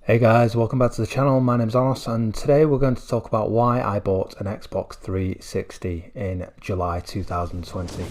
Hey guys, welcome back to the channel. My name's Onos and today we're going to talk about why I bought an Xbox 360 in July 2020.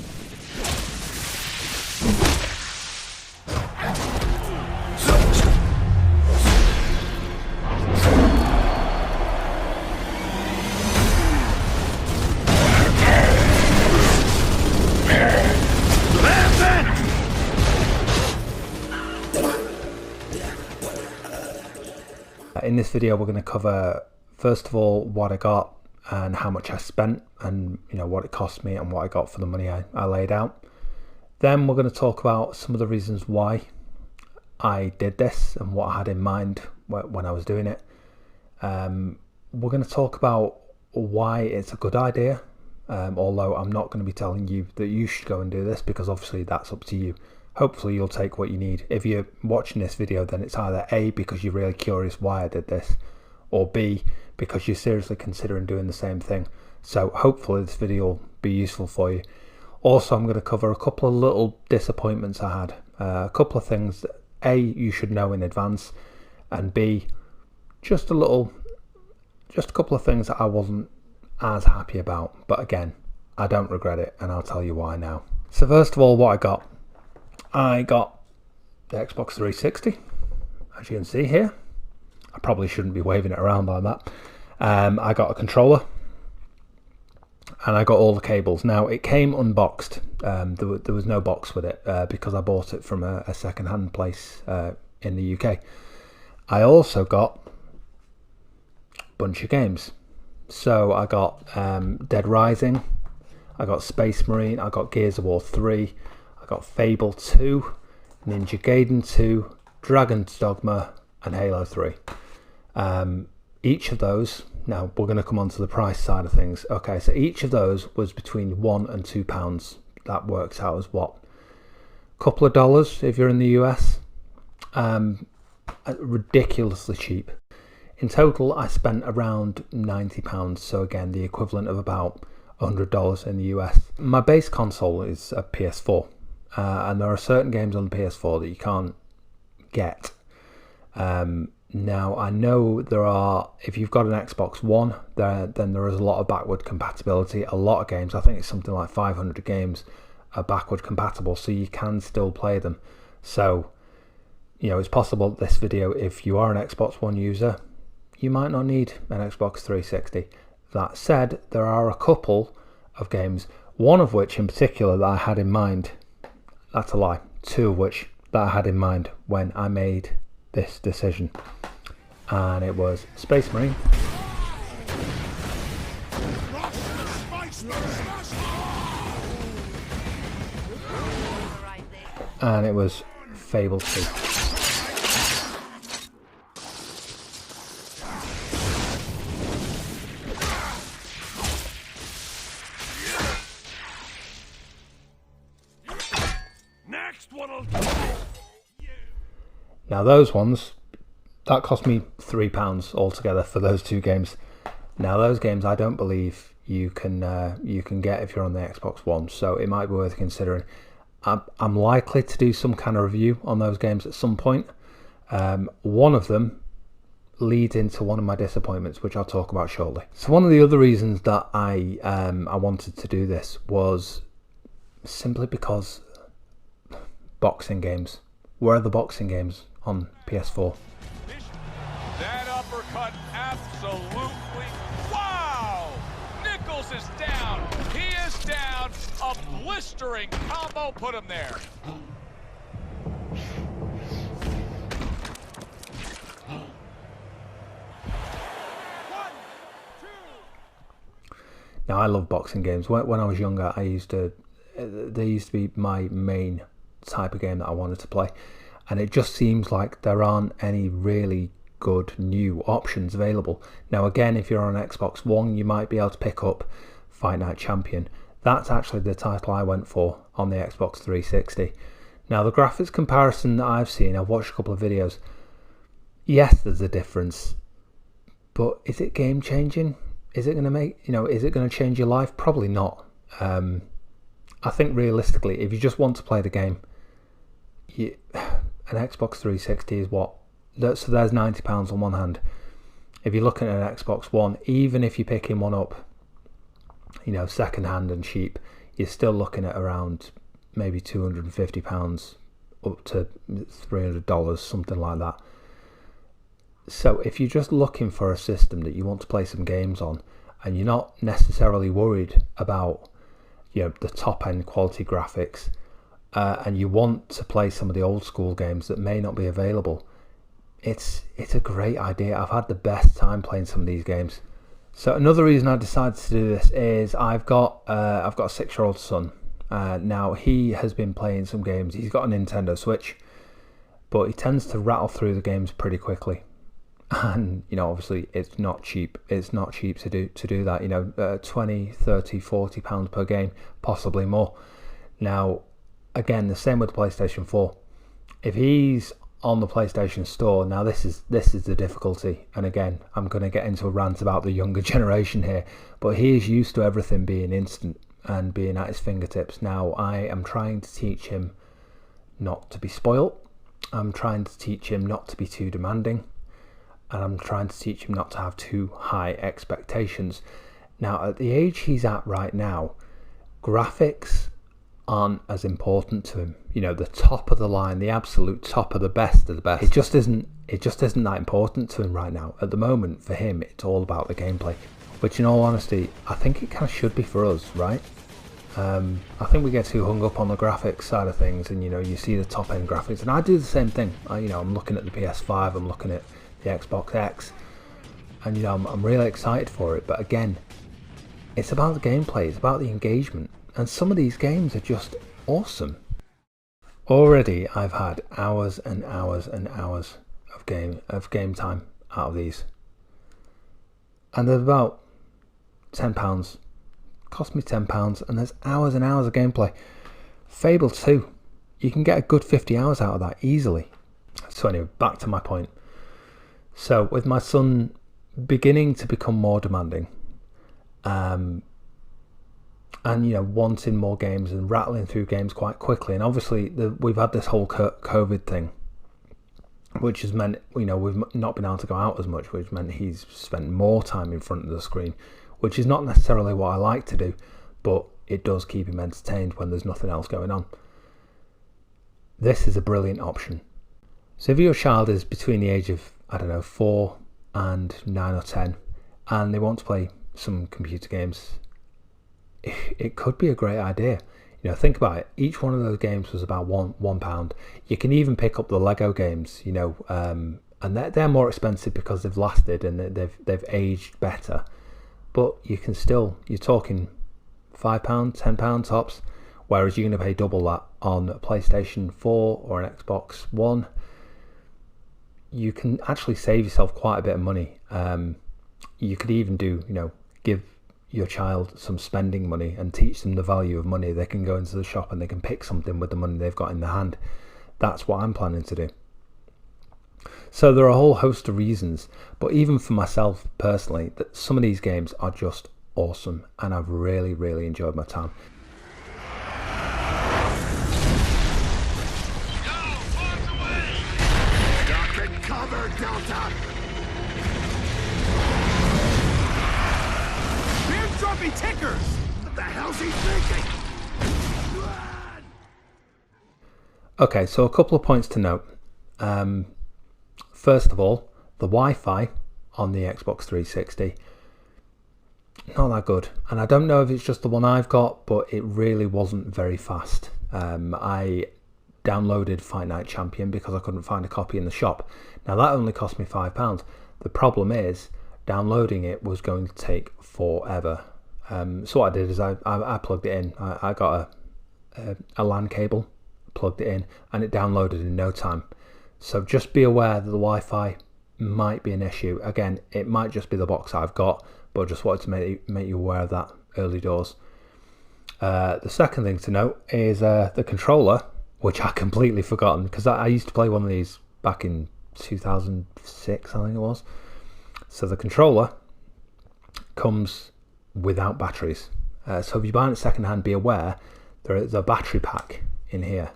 In this video we're going to cover first of all what I got and how much I spent, and what it cost me and what I got for the money I laid out. Then we're going to talk about some of the reasons why I did this and what I had in mind when I was doing it. We're going to talk about why it's a good idea, although I'm not going to be telling you that you should go and do this, because obviously that's up to you. Hopefully you'll take what you need. If you're watching this video, then it's either A, because you're really curious why I did this, or B, because you're seriously considering doing the same thing. So hopefully this video will be useful for you. Also, I'm going to cover a couple of little disappointments I had. A couple of things that A, you should know in advance, and B, just a couple of things that I wasn't as happy about. But again, I don't regret it, and I'll tell you why now. So first of all, what I got the Xbox 360, as you can see here. I probably shouldn't be waving it around like that. I got a controller and I got all the cables. Now it came unboxed. There was no box with it because I bought it from a second-hand place in the UK. I also got a bunch of games. So I got Dead Rising, I got Space Marine, I got Gears of War 3, I got Fable 2, Ninja Gaiden 2, Dragon's Dogma, and Halo 3. Each of those, now we're going to come on to the price side of things. Okay, so each of those was between £1 and £2. That works out as what? A couple of dollars if you're in the US. Ridiculously cheap. In total, I spent around £90. So again, the equivalent of about $100 in the US. My base console is a PS4. And there are certain games on the PS4 that you can't get. Now I know there are, if you've got an Xbox One, then there is a lot of backward compatibility. A lot of games, I think it's something like 500 games, are backward compatible, so you can still play them. So, it's possible this video, if you are an Xbox One user, you might not need an Xbox 360. That said, there are a couple of games, one of which in particular that I had in mind. That's a lie. Two of which that I had in mind when I made this decision, and it was Space Marine and it was Fable 2. Now those ones, that cost me £3 altogether for those two games. Now those games I don't believe you can get if you're on the Xbox One, so it might be worth considering. I'm likely to do some kind of review on those games at some point. One of them leads into one of my disappointments, which I'll talk about shortly. So one of the other reasons that I wanted to do this was simply because boxing games. Where are the boxing games on PS4? That uppercut, absolutely. Wow! Nichols is down. He is down. A blistering combo put him there. Now I love boxing games. When I was younger, they used to be my main type of game that I wanted to play, and it just seems like there aren't any really good new options available. Now again, if you're on Xbox One, you might be able to pick up Fight Night Champion. That's actually the title I went for on the Xbox 360. Now the graphics comparison that I've seen, I've watched a couple of videos. Yes, there's a difference, but is it game changing? Is it going to make, is it going to change your life? Probably not. I think realistically, if you just want to play the game, an Xbox 360 is what So there's £90 on one hand. If you're looking at an Xbox One, even if you're picking one up, second hand and cheap, you're still looking at around maybe £250 up to $300, something like that. So if you're just looking for a system that you want to play some games on, and you're not necessarily worried about the top end quality graphics, and you want to play some of the old school games that may not be available, it's a great idea. I've had the best time playing some of these games. So another reason I decided to do this is I've got a 6-year-old son. Now he has been playing some games. He's got a Nintendo Switch, but he tends to rattle through the games pretty quickly. And obviously it's not cheap. It's not cheap to do that. 20, 30, 40 pounds per game, possibly more. Now, again, the same with the PlayStation 4. If he's on the PlayStation Store, now this is the difficulty. And again, I'm going to get into a rant about the younger generation here, but he is used to everything being instant and being at his fingertips. Now, I am trying to teach him not to be spoilt. I'm trying to teach him not to be too demanding. And I'm trying to teach him not to have too high expectations. Now, at the age he's at right now, graphics aren't as important to him. The top of the line, the absolute top of the best of the best. It just isn't that important to him right now. At the moment, for him, it's all about the gameplay. Which, in all honesty, I think it kind of should be for us, right? I think we get too hung up on the graphics side of things, and you see the top end graphics, and I do the same thing. I'm looking at the PS5, I'm looking at the Xbox X, and I'm really excited for it. But again, it's about the gameplay, it's about the engagement, and some of these games are just awesome. Already I've had hours and hours and hours of game time out of these, and they're about £10. Cost me £10, and there's hours and hours of gameplay. Fable 2, you can get a good 50 hours out of that easily. So anyway, back to my point. So with my son beginning to become more demanding, and wanting more games and rattling through games quite quickly, and obviously we've had this whole COVID thing, which has meant we've not been able to go out as much, which meant he's spent more time in front of the screen, which is not necessarily what I like to do, but it does keep him entertained when there's nothing else going on. This is a brilliant option. So if your child is between the age of 4 and 9 or 10, and they want to play some computer games, it could be a great idea. Think about it. Each one of those games was about £1. You can even pick up the Lego games, and they're more expensive because they've lasted and they've aged better. But you're talking £5, £10 tops, whereas you're going to pay double that on a PlayStation 4 or an Xbox One. You can actually save yourself quite a bit of money. You could even give your child some spending money and teach them the value of money. They can go into the shop and they can pick something with the money they've got in their hand. That's what I'm planning to do. So there are a whole host of reasons, but even for myself personally, that some of these games are just awesome, and I've really, really enjoyed my time. Tickers! What the hell's he thinking? Okay, so a couple of points to note. First of all, the Wi-Fi on the Xbox 360, not that good. And I don't know if it's just the one I've got, but it really wasn't very fast. I downloaded Fight Night Champion because I couldn't find a copy in the shop. Now that only cost me £5. The problem is, downloading it was going to take forever. So what I did is I plugged it in. I got a LAN cable, plugged it in, and it downloaded in no time. So just be aware that the Wi-Fi might be an issue. Again, it might just be the box I've got, but just wanted to make you aware of that early doors. The second thing to note is the controller, which I completely forgotten, because I used to play one of these back in 2006, I think it was. So the controller comes without batteries. So if you're buying it second hand, be aware there is a battery pack in here.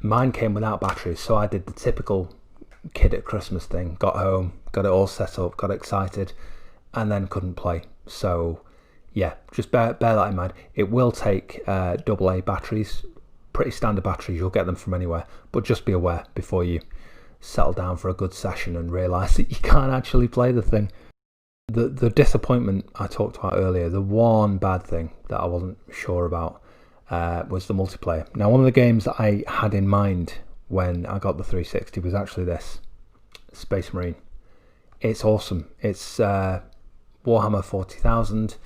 Mine came without batteries, so I did the typical kid at Christmas thing. Got home, got it all set up, got excited, and then couldn't play. So yeah, just bear that in mind. It will take AA batteries, pretty standard batteries. You'll get them from anywhere, but just be aware before you settle down for a good session and realise that you can't actually play the thing. The disappointment I talked about earlier, the one bad thing that I wasn't sure about was the multiplayer. Now, one of the games that I had in mind when I got the 360 was actually this, Space Marine. It's awesome. It's Warhammer 40,000.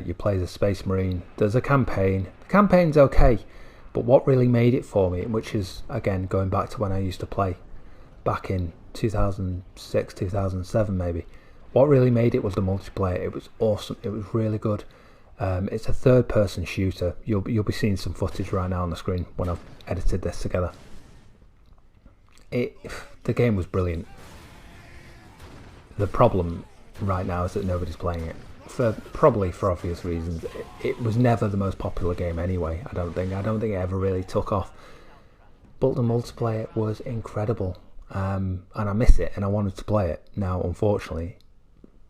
You play the Space Marine. There's a campaign. The campaign's okay, but what really made it for me, which is, again, going back to when I used to play back in 2006, 2007 maybe, what really made it was the multiplayer. It was awesome. It was really good. It's a third-person shooter. You'll be seeing some footage right now on the screen when I've edited this together. The game was brilliant. The problem right now is that nobody's playing it. Probably for obvious reasons. It was never the most popular game anyway. I don't think it ever really took off. But the multiplayer was incredible, and I miss it, and I wanted to play it. Now, unfortunately,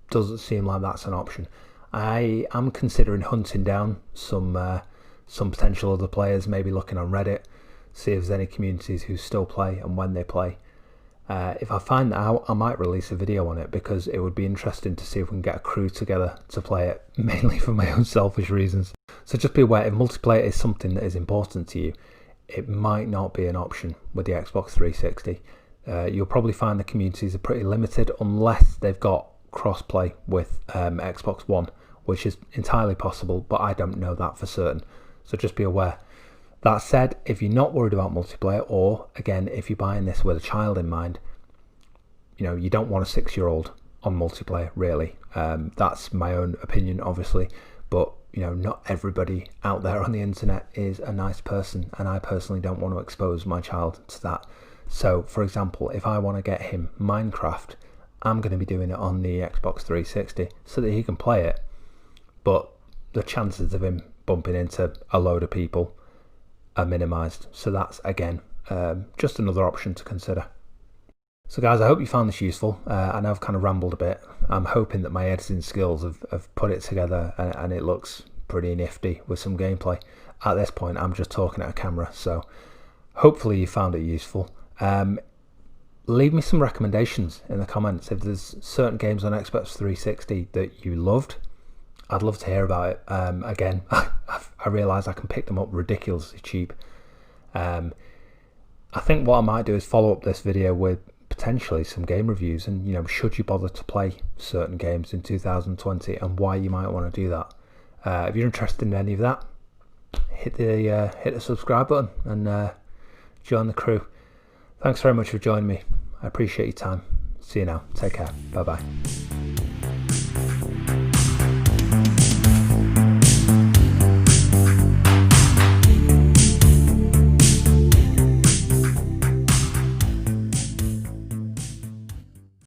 doesn't seem like that's an option. I am considering hunting down some potential other players, maybe looking on Reddit, see if there's any communities who still play and when they play. If I find that out, I might release a video on it, because it would be interesting to see if we can get a crew together to play it, mainly for my own selfish reasons. So just be aware, if multiplayer is something that is important to you, it might not be an option with the Xbox 360. You'll probably find the communities are pretty limited unless they've got cross-play with Xbox One, which is entirely possible, but I don't know that for certain. So just be aware. That said, if you're not worried about multiplayer, or again, if you're buying this with a child in mind, you don't want a 6-year-old on multiplayer, really. That's my own opinion, obviously, but not everybody out there on the internet is a nice person, and I personally don't want to expose my child to that. So, for example, if I want to get him Minecraft, I'm going to be doing it on the Xbox 360 so that he can play it, but the chances of him bumping into a load of people are minimised. So that's, again, just another option to consider. So guys, I hope you found this useful. I know I've kind of rambled a bit. I'm hoping that my editing skills have put it together, and it looks pretty nifty with some gameplay. At this point, I'm just talking at a camera, so hopefully you found it useful. Leave me some recommendations in the comments. If there's certain games on Xbox 360 that you loved, I'd love to hear about it. Again, I realise I can pick them up ridiculously cheap. I think what I might do is follow up this video with potentially some game reviews, and should you bother to play certain games in 2020 and why you might want to do that. If you're interested in any of that, hit the subscribe button and join the crew. Thanks very much for joining me. I appreciate your time. See you now. Take care. Bye bye.